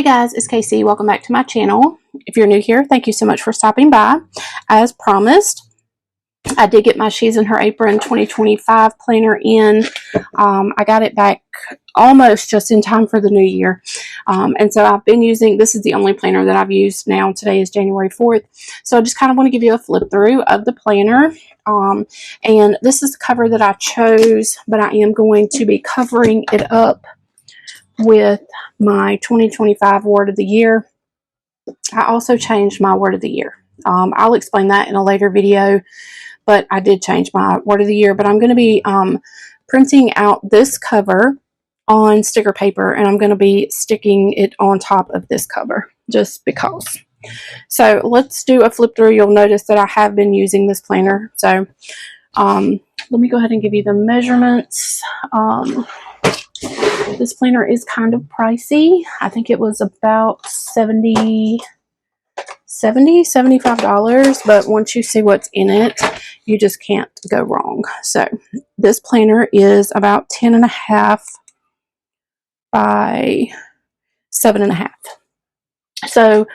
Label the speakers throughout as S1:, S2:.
S1: Hey guys, it's Casey. Welcome back to my channel. If you're new here, thank you so much for stopping by. As promised, I did get my She's in Her Apron 2025 planner in. I got it back almost just in time for the new year. And so I've been using, this is the only planner that I've used now. Today is January 4th. So I just kind of want to give you a flip through of the planner. And this is the cover that I chose, but I am going to be covering it up with my 2025 word of the year. I also changed my word of the year. I'll explain that in a later video, but I did change my word of the year. But I'm going to be printing out this cover on sticker paper, and I'm going to be sticking it on top of this cover just because. So let's do a flip through. You'll notice that I have been using this planner. So let me go ahead and give you the measurements. This planner is kind of pricey. I think it was about $75, but once you see what's in it, you just can't go wrong. So this planner is about 10.5 by 7.5. So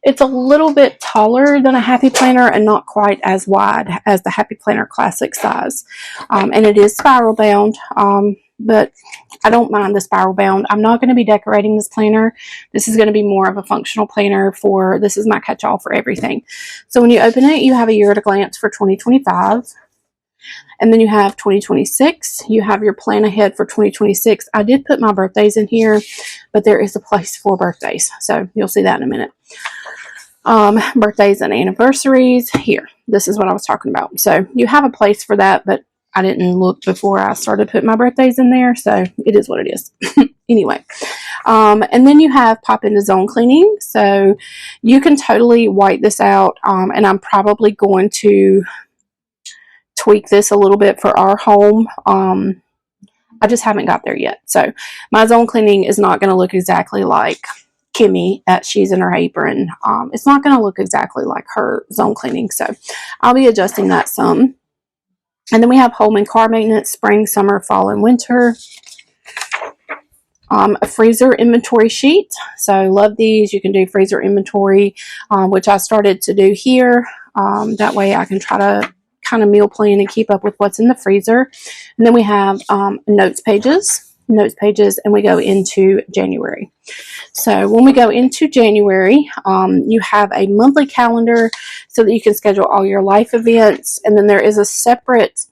S1: it's a little bit taller than a Happy Planner and not quite as wide as the Happy Planner Classic size. And it is spiral bound, but I don't mind the spiral bound. I'm not going to be decorating this planner. This is going to be more of a functional planner for, this is my catch-all for everything. So when you open it, you have a year at a glance for 2025. And then you have 2026. You have your plan ahead for 2026. I did put my birthdays in here, but there is a place for birthdays. So you'll see that in a minute. Birthdays and anniversaries. Here, this is what I was talking about. So you have a place for that, but I didn't look before I started putting my birthdays in there. So it is what it is. Anyway. And then you have pop into zone cleaning. So you can totally white this out. And I'm probably going to tweak this a little bit for our home. I just haven't got there yet. So my zone cleaning is not going to look exactly like Kimmy at She's in Her Apron. It's not going to look exactly like her zone cleaning. So I'll be adjusting that some. And then we have home and car maintenance, spring, summer, fall, and winter. A freezer inventory sheet. So love these. You can do freezer inventory, which I started to do here. That way I can try to kind of meal plan and keep up with what's in the freezer. And then we have notes pages, and we go into January. So when we go into January, you have a monthly calendar so that you can schedule all your life events. And then there is a separate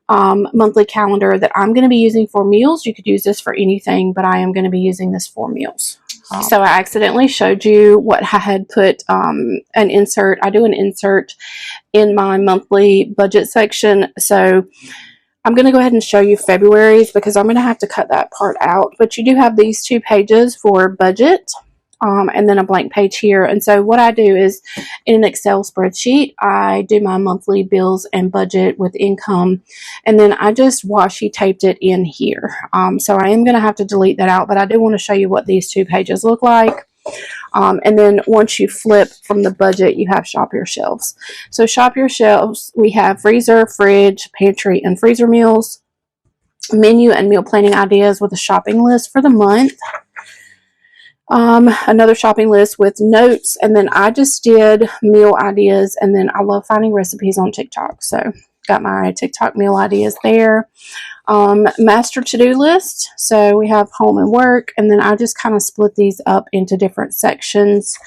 S1: monthly calendar that I'm going to be using for meals. You could use this for anything, but I am going to be using this for meals. So I accidentally showed you what I had put an insert. I do an insert in my monthly budget section. So I'm going to go ahead and show you February's because I'm going to have to cut that part out. But you do have these 2 pages for budget. And then a blank page here. And so what I do is in an Excel spreadsheet, I do my monthly bills and budget with income. And then I just washi taped it in here. So I am going to have to delete that out, but I do want to show you what these 2 pages look like. And then once you flip from the budget, you have shop your shelves. So shop your shelves, we have freezer, fridge, pantry, and freezer meals, menu and meal planning ideas with a shopping list for the month. Another shopping list with notes, and then I just did meal ideas, and then I love finding recipes on TikTok, so got my TikTok meal ideas there. Master to-do list, so we have home and work, and then I just kind of split these up into different sections,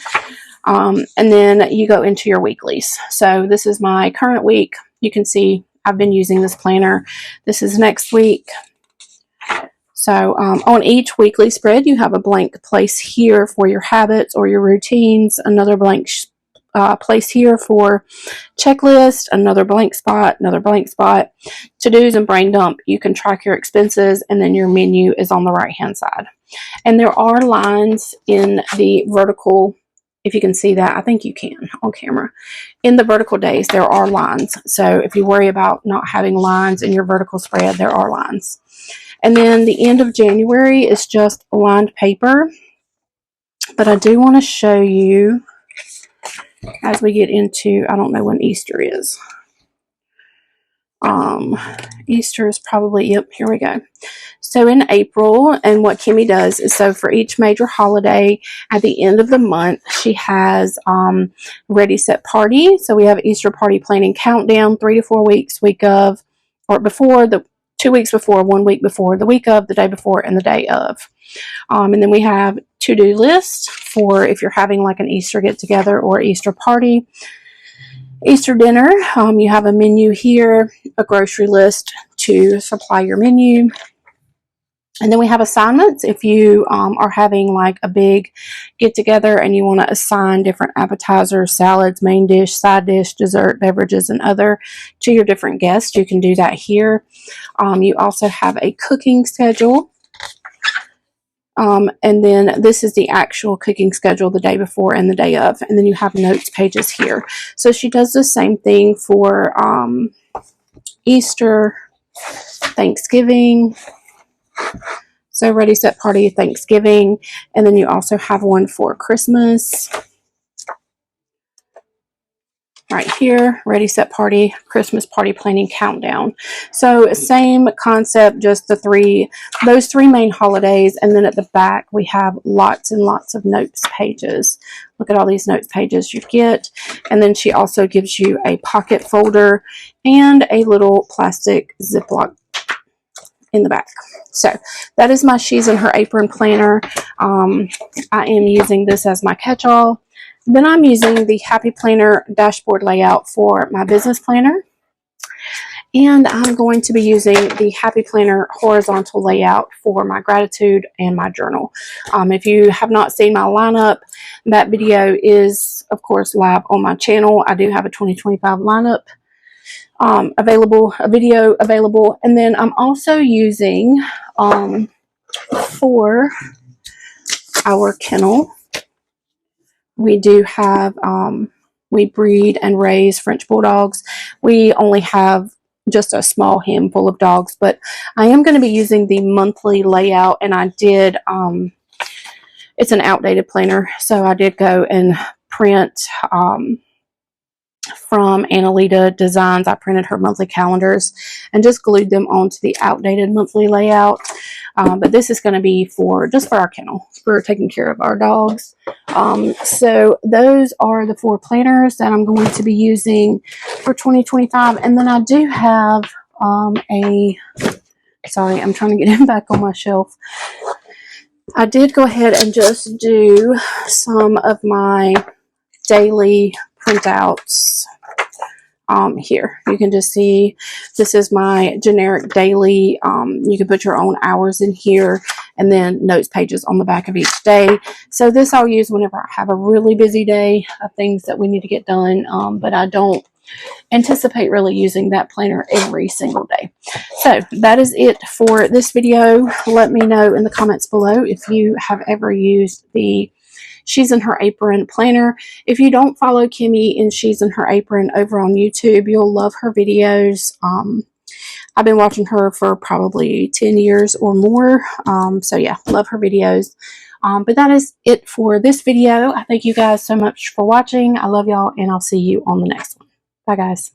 S1: and then you go into your weeklies. So this is my current week. You can see I've been using this planner. This is next week. So on each weekly spread, you have a blank place here for your habits or your routines, another blank place here for checklist, another blank spot, to-dos and brain dump. You can track your expenses, and then your menu is on the right-hand side. And there are lines in the vertical, if you can see that. I think you can on camera. In the vertical days, there are lines. So if you worry about not having lines in your vertical spread, there are lines. And then the end of January is just lined paper. But I do want to show you as we get into, I don't know when Easter is. Easter is probably, yep, here we go. So in April, and what Kimmy does is, so for each major holiday at the end of the month, she has Ready Set Party. So we have Easter Party Planning Countdown, 3 to 4 weeks, week of, or before, the 2 weeks before, 1 week before, the week of, the day before, and the day of. And then we have to-do list for if you're having like an Easter get-together or Easter party. Easter dinner, you have a menu here, a grocery list to supply your menu. And then we have assignments if you are having like a big get together and you want to assign different appetizers, salads, main dish, side dish, dessert, beverages, and other to your different guests. You can do that here. You also have a cooking schedule. And then this is the actual cooking schedule the day before and the day of. And then you have notes pages here. So she does the same thing for Easter, Thanksgiving. So Ready Set Party, Thanksgiving. And then you also have one for Christmas. Right here, Ready Set Party, Christmas Party Planning Countdown. So same concept, just those three main holidays, and then at the back we have lots and lots of notes pages. Look at all these notes pages you get. And then she also gives you a pocket folder and a little plastic Ziploc in the back. So that is my She's in Her Apron planner. I am using this as my catch-all. Then I'm using the Happy Planner dashboard layout for my business planner. And I'm going to be using the Happy Planner horizontal layout for my gratitude and my journal. If you have not seen my lineup, that video is, of course, live on my channel. I do have a 2025 lineup available, a video available. And then I'm also using for our kennel, we do have, we breed and raise French Bulldogs. We only have just a small handful of dogs, but I am going to be using the monthly layout, and I did, it's an outdated planner, so I did go and print from 𝗟𝗜𝗡𝗞 Designs. I printed her monthly calendars and just glued them onto the outdated monthly layout. But this is going to be just for our kennel, for taking care of our dogs. So those are the 4 planners that I'm going to be using for 2025. And then I do have sorry, I'm trying to get him back on my shelf. I did go ahead and just do some of my daily printouts. Here you can just see this is my generic daily. You can put your own hours in here, and then notes pages on the back of each day. So this I'll use whenever I have a really busy day of things that we need to get done, but I don't anticipate really using that planner every single day. So that is it for this video. Let me know in the comments below if you have ever used the She's in Her Apron planner. If you don't follow Kimmy in She's in Her Apron over on YouTube, you'll love her videos. I've been watching her for probably 10 years or more. So yeah, love her videos. But that is it for this video. I thank you guys so much for watching. I love y'all, and I'll see you on the next one. Bye, guys.